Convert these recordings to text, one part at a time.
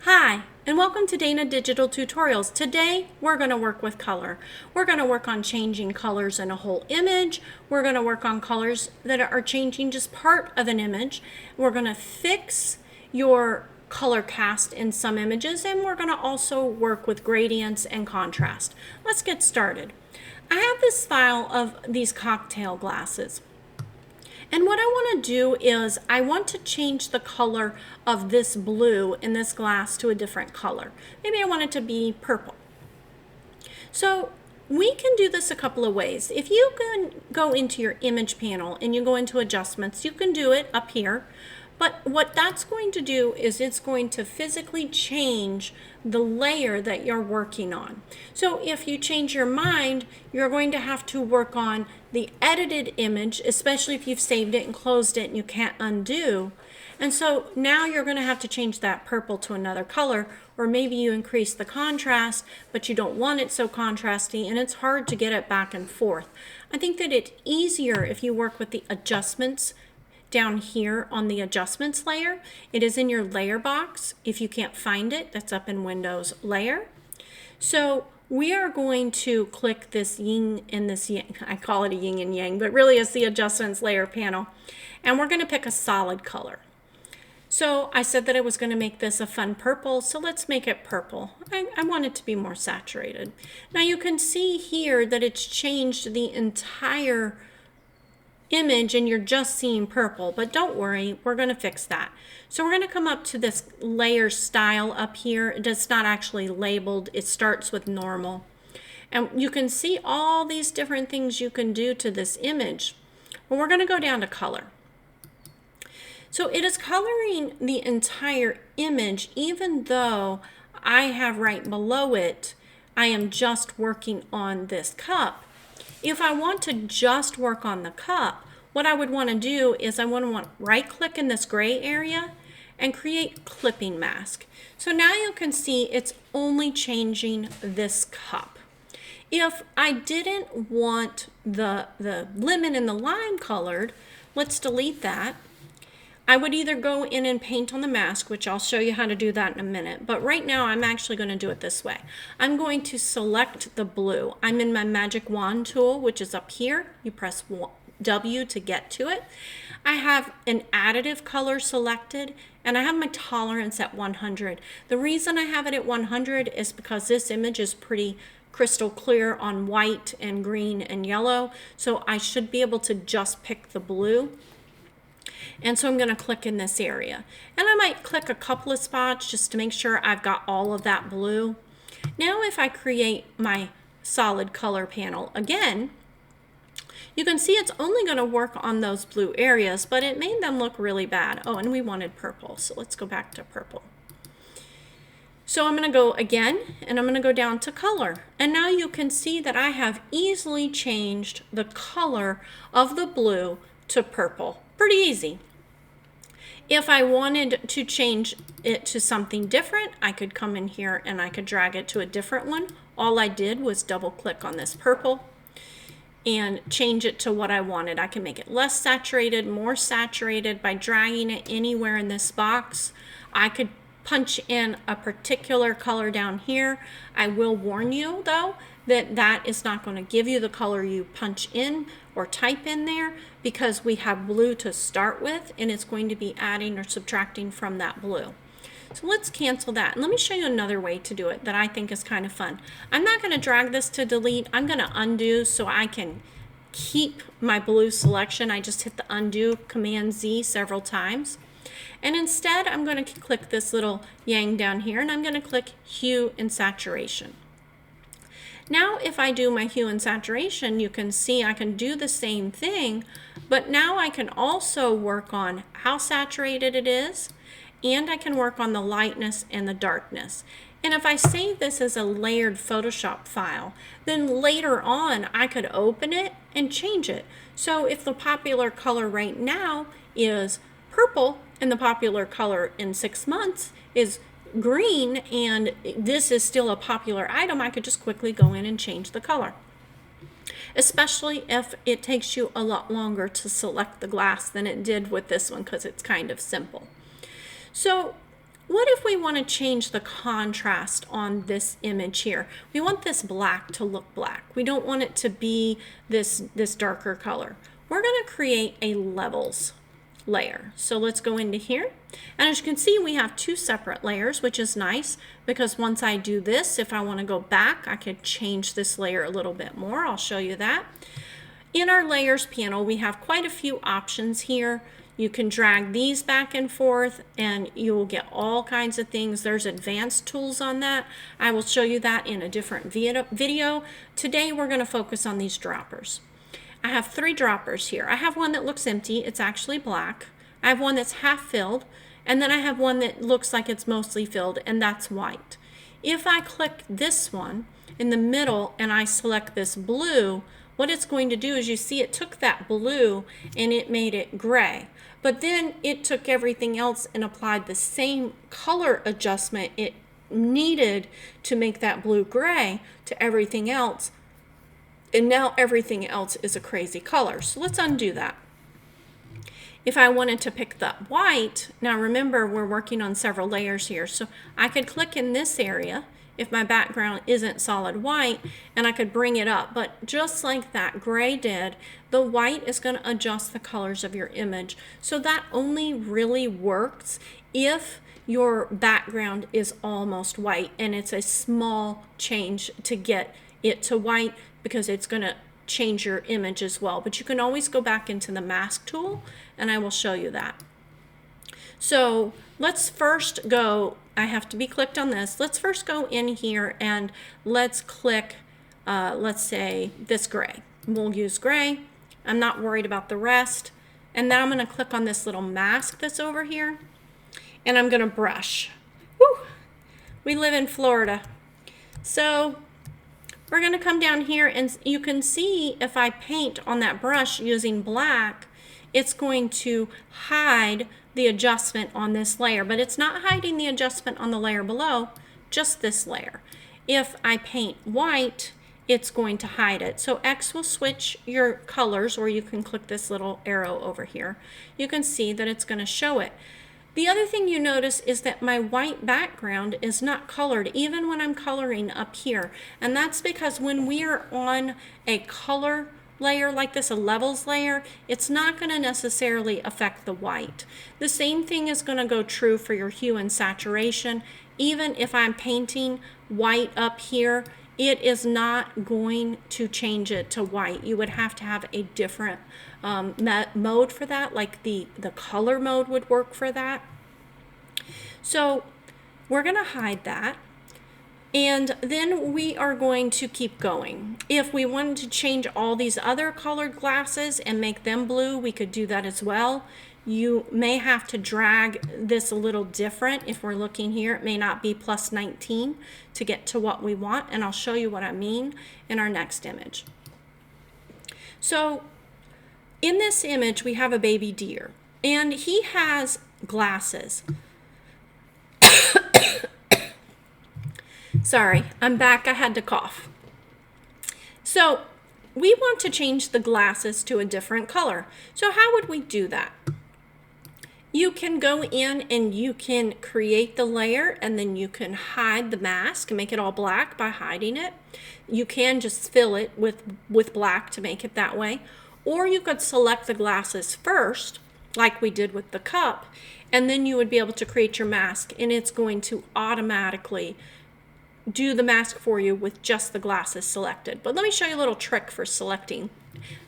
Hi, and welcome to Dana Digital Tutorials. Today, we're going to work with color. We're going to work on changing colors in a whole image. We're going to work on colors that are changing just part of an image. We're going to fix your color cast in some images, and we're going to also work with gradients and contrast. Let's get started. I have this file of these cocktail glasses. And what I want to do is I want to change the color of this blue in this glass to a different color. Maybe I want it to be purple. So we can do this a couple of ways. If you can go into your image panel and you go into adjustments, you can do it up here. But what that's going to do is it's going to physically change the layer that you're working on. So if you change your mind, you're going to have to work on the edited image, especially if you've saved it and closed it and you can't undo. And so now you're going to have to change that purple to another color, or maybe you increase the contrast, but you don't want it so contrasty, and it's hard to get it back and forth. I think that it's easier if you work with the adjustments down here on the adjustments layer. It is in your layer box. If you can't find it, that's up in Windows Layer. So we are going to click this yin and this yang. I call it a yin and yang, but really it's the adjustments layer panel. And we're going to pick a solid color. So I said that I was going to make this a fun purple, so let's make it purple. I want it to be more saturated. Now you can see here that it's changed the entire image and you're just seeing purple, but don't worry, we're going to fix that. So we're going to come up to this layer style up here. It's not actually labeled, it starts with normal. And you can see all these different things you can do to this image. Well, we're going to go down to color. So it is coloring the entire image, even though I have right below it, I am just working on this cup. If I want to just work on the cup, what I would want to do is I want to right click in this gray area and create clipping mask. So now you can see it's only changing this cup. If I didn't want the lemon and the lime colored, let's delete that. I would either go in and paint on the mask, which I'll show you how to do that in a minute, but right now I'm actually going to do it this way. I'm going to select the blue. I'm in my magic wand tool, which is up here. You press W to get to it. I have an additive color selected, and I have my tolerance at 100. The reason I have it at 100 is because this image is pretty crystal clear on white and green and yellow, so I should be able to just pick the blue. And so I'm going to click in this area. And I might click a couple of spots just to make sure I've got all of that blue. Now if I create my solid color panel again, you can see it's only going to work on those blue areas, but it made them look really bad. Oh, and we wanted purple, so let's go back to purple. So I'm going to go again, and I'm going to go down to color. And now you can see that I have easily changed the color of the blue to purple. Pretty easy. If I wanted to change it to something different, I could come in here and I could drag it to a different one. All I did was double click on this purple and change it to what I wanted. I can make it less saturated, more saturated by dragging it anywhere in this box. I could punch in a particular color down here. I will warn you though that that is not going to give you the color you punch in or type in there, because we have blue to start with and it's going to be adding or subtracting from that blue. So let's cancel that. And let me show you another way to do it that I think is kind of fun. I'm not going to drag this to delete. I'm going to undo so I can keep my blue selection. I just hit the undo Command Z several times. And instead I'm going to click this little yang down here and I'm going to click hue and saturation. Now if I do my hue and saturation, you can see I can do the same thing, but now I can also work on how saturated it is, and I can work on the lightness and the darkness. And if I save this as a layered Photoshop file, then later on I could open it and change it. So if the popular color right now is purple and the popular color in 6 months is green, and this is still a popular item, I could just quickly go in and change the color. Especially if it takes you a lot longer to select the glass than it did with this one, because it's kind of simple. So What if we want to change the contrast on this image here? We want this black to look black. We don't want it to be this darker color. We're going to create a levels layer. So let's go into here. And as you can see, we have two separate layers, which is nice because once I do this, if I want to go back, I could change this layer a little bit more. I'll show you that. In our layers panel, we have quite a few options here. You can drag these back and forth and you will get all kinds of things. There's advanced tools on that. I will show you that in a different video. Today we're going to focus on these droppers. I have 3 droppers here. I have one that looks empty. It's actually black. I have one that's half filled, and then I have one that looks like it's mostly filled, and that's white. If I click this one in the middle and I select this blue, what it's going to do is, you see it took that blue and it made it gray. But then it took everything else and applied the same color adjustment it needed to make that blue gray to everything else. And now everything else is a crazy color. So let's undo that. If I wanted to pick the white, now remember we're working on several layers here. So I could click in this area if my background isn't solid white, and I could bring it up. But just like that gray did, the white is going to adjust the colors of your image. So that only really works if your background is almost white and it's a small change to get it to white, because it's going to change your image as well. But you can always go back into the mask tool and I will show you that. So let's first go, I have to be clicked on this. Let's first go in here and let's click, let's say this gray. We'll use gray. I'm not worried about the rest. And then I'm going to click on this little mask that's over here and I'm going to brush. Woo! We live in Florida. So we're going to come down here and you can see if I paint on that brush using black, it's going to hide the adjustment on this layer, but it's not hiding the adjustment on the layer below, just this layer. If I paint white, it's going to hide it. So X will switch your colors, or you can click this little arrow over here. You can see that it's going to show it. The other thing you notice is that my white background is not colored even when I'm coloring up here. And that's because when we are on a color layer like this, a levels layer, it's not going to necessarily affect the white. The same thing is going to go true for your hue and saturation. Even if I'm painting white up here, it is not going to change it to white. You would have to have a different mode for that, like the color mode would work for that. So we're going to hide that. And then we are going to keep going. If we wanted to change all these other colored glasses and make them blue, we could do that as well. You may have to drag this a little different. If we're looking here, it may not be plus 19 to get to what we want, and I'll show you what I mean in our next image. So in this image, we have a baby deer, and he has glasses. Sorry, I'm back. I had to cough. So we want to change the glasses to a different color. So how would we do that? You can go in and you can create the layer, and then you can hide the mask and make it all black by hiding it. You can just fill it with black to make it that way. Or you could select the glasses first, like we did with the cup, and then you would be able to create your mask, and it's going to automatically do the mask for you with just the glasses selected. But let me show you a little trick for selecting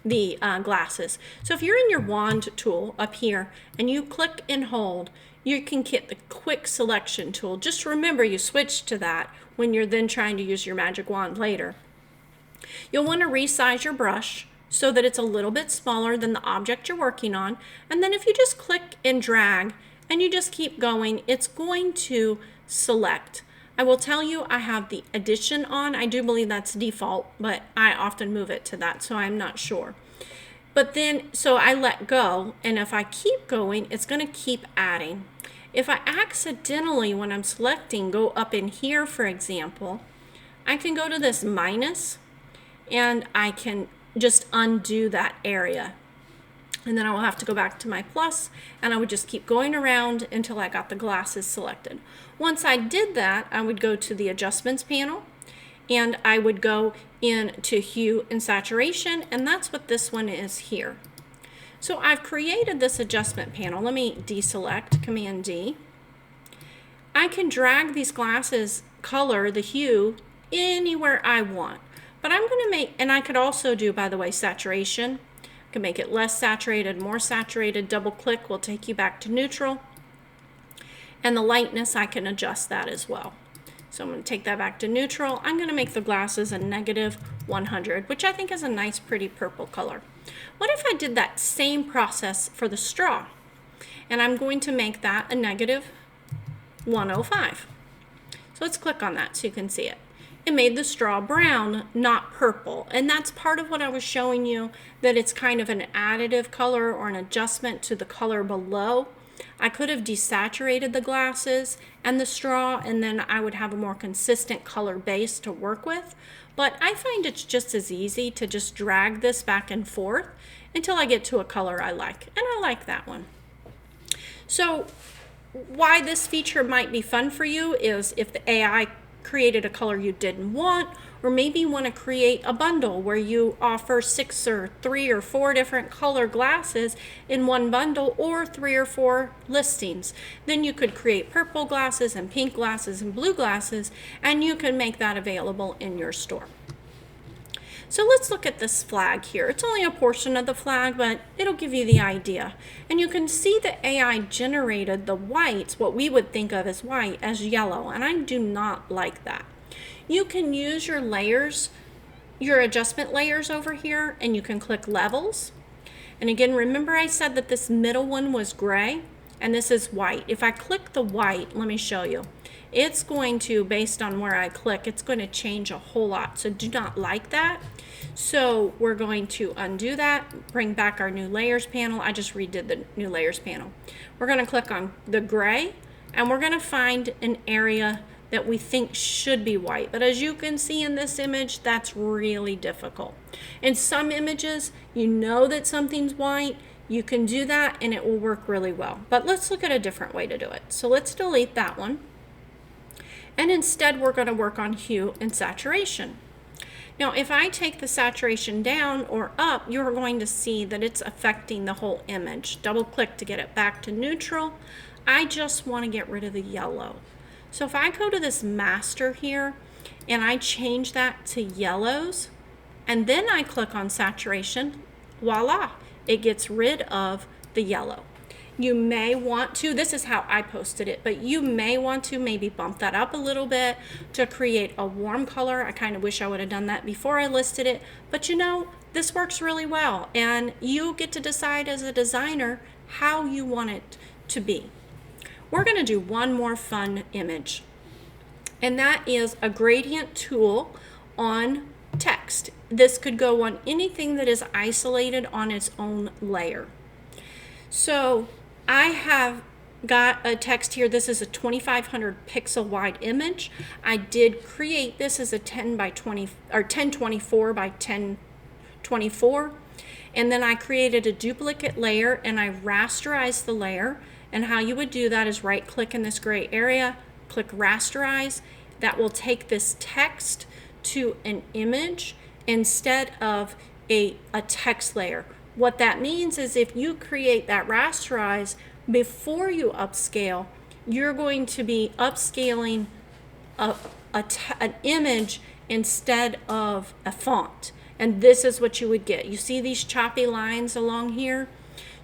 the glasses. So if you're in your wand tool up here and you click and hold, you can get the quick selection tool. Just remember you switch to that when you're then trying to use your magic wand later. You'll want to resize your brush so that it's a little bit smaller than the object you're working on. And then if you just click and drag and you just keep going, it's going to select. I will tell you I have the addition on. I do believe that's default, but I often move it to that, so I'm not sure. But then, so I let go, and if I keep going, it's going to keep adding. If I accidentally, when I'm selecting, go up in here, for example, I can go to this minus, and I can just undo that area. And then I will have to go back to my plus, and I would just keep going around until I got the glasses selected. Once I did that, I would go to the adjustments panel, and I would go into hue and saturation, and that's what this one is here. So I've created this adjustment panel. Let me deselect, Command D. I can drag these glasses color, the hue, anywhere I want. But I'm going to make, and I could also do, by the way, saturation. I can make it less saturated, more saturated. Double click will take you back to neutral. And the lightness, I can adjust that as well. So I'm going to take that back to neutral. I'm going to make the glasses a negative 100, which I think is a nice, pretty purple color. What if I did that same process for the straw? And I'm going to make that a negative 105. So let's click on that so you can see it. It made the straw brown, not purple. And that's part of what I was showing you, that it's kind of an additive color or an adjustment to the color below. I could have desaturated the glasses and the straw, and then I would have a more consistent color base to work with. But I find it's just as easy to just drag this back and forth until I get to a color I like. And I like that one. So why this feature might be fun for you is if the AI created a color you didn't want, or maybe you want to create a bundle where you offer 6 or 3 or 4 different color glasses in one bundle, or 3 or 4 listings. Then you could create purple glasses and pink glasses and blue glasses, and you can make that available in your store. So let's look at this flag here. It's only a portion of the flag, but it'll give you the idea. And you can see the AI generated the whites, what we would think of as white, as yellow, and I do not like that. You can use your layers, your adjustment layers over here, and you can click levels. And again, remember I said that this middle one was gray, and this is white. If I click the white, let me show you. It's going to, based on where I click, it's going to change a whole lot. So do not like that. So we're going to undo that, bring back our new layers panel. I just redid the new layers panel. We're going to click on the gray, and we're going to find an area that we think should be white. But as you can see in this image, that's really difficult. In some images, you know that something's white. You can do that and it will work really well. But let's look at a different way to do it. So let's delete that one. And instead, we're going to work on hue and saturation. Now, if I take the saturation down or up, you're going to see that it's affecting the whole image. Double click to get it back to neutral. I just want to get rid of the yellow. So if I go to this master here and I change that to yellows, and then I click on saturation, voila, it gets rid of the yellow. You may want to, this is how I posted it, but you may want to maybe bump that up a little bit to create a warm color. I kind of wish I would have done that before I listed it, but you know, this works really well, and you get to decide as a designer how you want it to be. We're going to do one more fun image, and that is a gradient tool on text. This could go on anything that is isolated on its own layer. So I have got a text here. This is a 2500 pixel wide image. I did create this as a 10 by 20 or 1024 by 1024, and then I created a duplicate layer and I rasterized the layer. And how you would do that is right click in this gray area, click rasterize. That will take this text to an image instead of a text layer. What that means is if you create that rasterize before you upscale, you're going to be upscaling an image instead of a font. And this is what you would get. You see these choppy lines along here?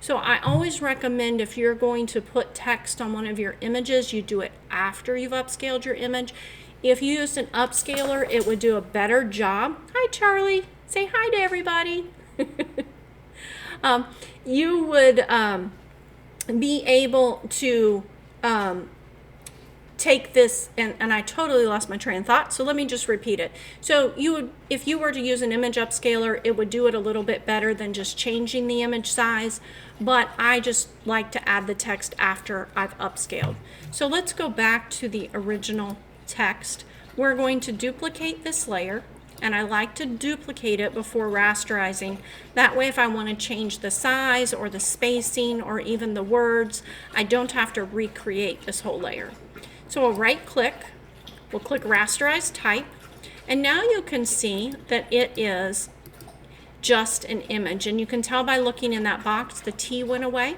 So I always recommend if you're going to put text on one of your images, you do it after you've upscaled your image. If you used an upscaler, it would do a better job. Hi, Charlie. Say hi to everybody. You would be able to take this, and I totally lost my train of thought, so let me just repeat it. So you would, if you were to use an image upscaler, it would do it a little bit better than just changing the image size, but I just like to add the text after I've upscaled. So let's go back to the original text. We're going to duplicate this layer. and I like to duplicate it before rasterizing. That way, if I want to change the size or the spacing or even the words, I don't have to recreate this whole layer. So we'll right click, we'll click rasterize type, and now you can see that it is just an image, and you can tell by looking in that box the T went away,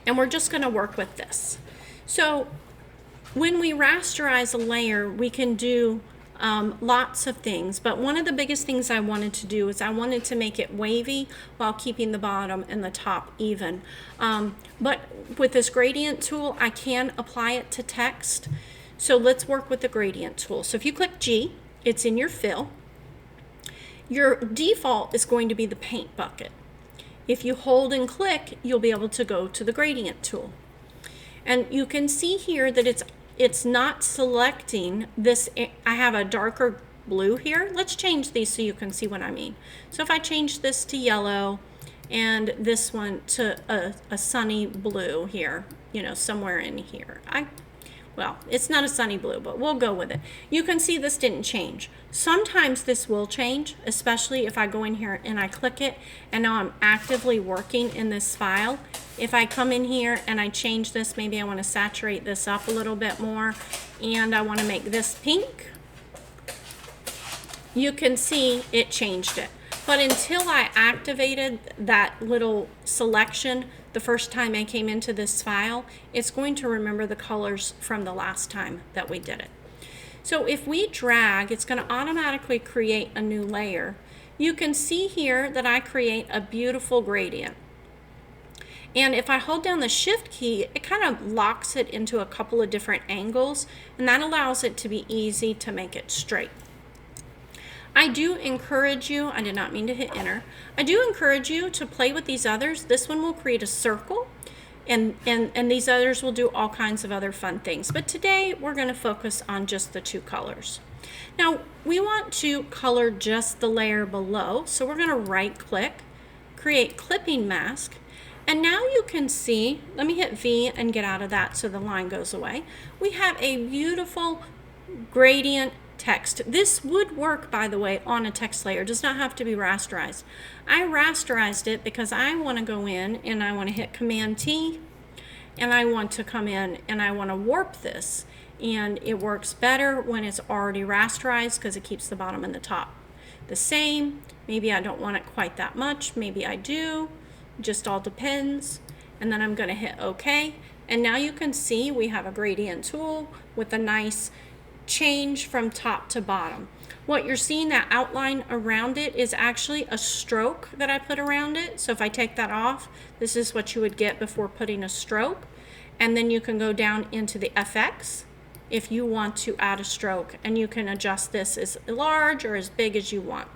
and we're just going to work with this. So when we rasterize a layer, we can do lots of things, but one of the biggest things I wanted to do is I wanted to make it wavy while keeping the bottom and the top even. But with this gradient tool, I can apply it to text. So let's work with the gradient tool. So if you click G, it's in your fill. Your default is going to be the paint bucket. If you hold and click, you'll be able to go to the gradient tool. And you can see here that it's not selecting this. I have a darker blue here. Let's change these so you can see what I mean. So if I change this to yellow and this one to a sunny blue here, you know, somewhere in here. Well, it's not a sunny blue, but we'll go with it. You can see this didn't change. Sometimes this will change, especially if I go in here and I click it, and now I'm actively working in this file. If I come in here and I change this, maybe I want to saturate this up a little bit more, and I want to make this pink, you can see it changed it. But until I activated that little selection the first time I came into this file, it's going to remember the colors from the last time that we did it. So if we drag, it's going to automatically create a new layer. You can see here that I create a beautiful gradient. And if I hold down the Shift key, it kind of locks it into a couple of different angles, and that allows it to be easy to make it straight. I do encourage you, I did not mean to hit enter, I do encourage you to play with these others. This one will create a circle, and these others will do all kinds of other fun things. But today we're going to focus on just the two colors. Now we want to color just the layer below, so we're going to right click, create clipping mask, and now you can see, let me hit V and get out of that so the line goes away. We have a beautiful gradient text. This would work, by the way, on a text layer. It does not have to be rasterized. I rasterized it because I want to go in and I want to hit Command T, and I want to come in and I want to warp this, and it works better when it's already rasterized because it keeps the bottom and the top the same. Maybe I don't want it quite that much, maybe I do, just all depends. And then I'm going to hit OK, and now you can see we have a gradient tool with a nice change from top to bottom. What you're seeing, that outline around it, is actually a stroke that I put around it. So if I take that off, this is what you would get before putting a stroke. And then you can go down into the FX if you want to add a stroke, and you can adjust this as large or as big as you want.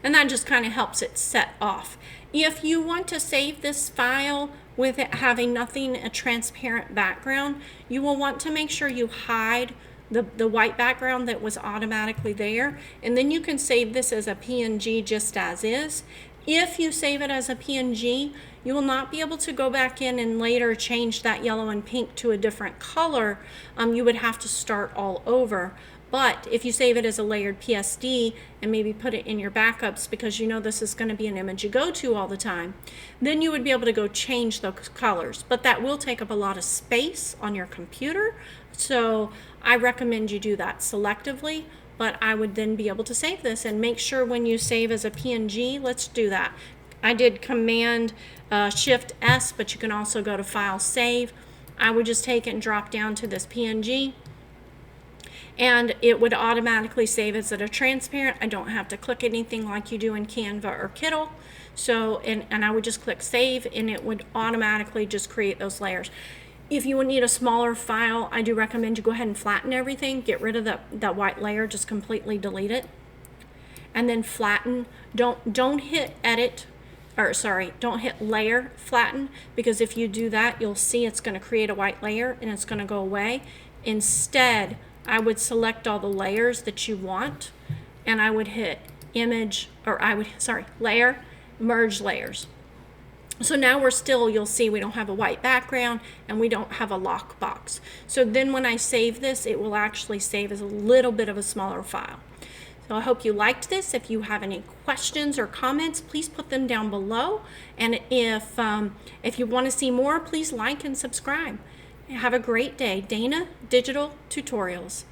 And that just kind of helps it set off. If you want to save this file with it having nothing, a transparent background, you will want to make sure you hide the white background that was automatically there, and then you can save this as a PNG just as is. If you save it as a PNG, you will not be able to go back in and later change that yellow and pink to a different color. You would have to start all over. But if you save it as a layered PSD and maybe put it in your backups because you know this is going to be an image you go to all the time, then you would be able to go change those colors. But that will take up a lot of space on your computer, so I recommend you do that selectively. But I would then be able to save this, and make sure when you save as a PNG, let's do that. I did Command Shift S, but you can also go to File, Save. I would just take it and drop down to this PNG, and it would automatically save as a transparent. I don't have to click anything like you do in Canva or Kittl. So, and I would just click Save, and it would automatically just create those layers. If you would need a smaller file, I do recommend you go ahead and flatten everything. Get rid of that white layer, just completely delete it. And then flatten. Don't hit edit, or sorry, don't hit layer flatten, because if you do that, you'll see it's going to create a white layer and it's going to go away. Instead, I would select all the layers that you want, and I would hit image, or layer, merge layers. So now you'll see we don't have a white background and we don't have a lock box. So then when I save this, it will actually save as a little bit of a smaller file. So I hope you liked this. If you have any questions or comments, please put them down below. And if you want to see more, please like and subscribe. Have a great day. Dana Digital Tutorials.